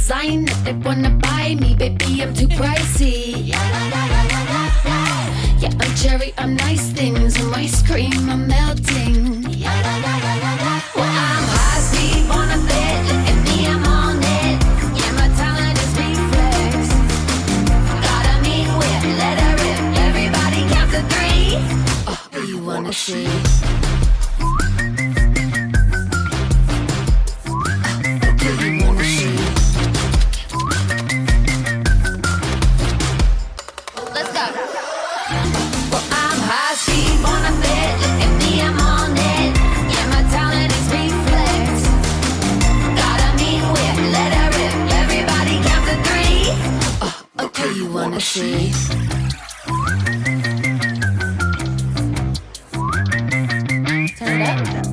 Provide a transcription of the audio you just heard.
designer, they wanna buy me. Baby, I'm too pricey. Yeah, I'm cherry, I'm nice things. I'm ice cream, I'm melting. Well, I'm high speed, wanna bet. Look at me, I'm on it. Yeah, my talent is reflex. Got a mean whip, let her rip. Everybody count to three. Oh, who you wanna see? See? Turn it up.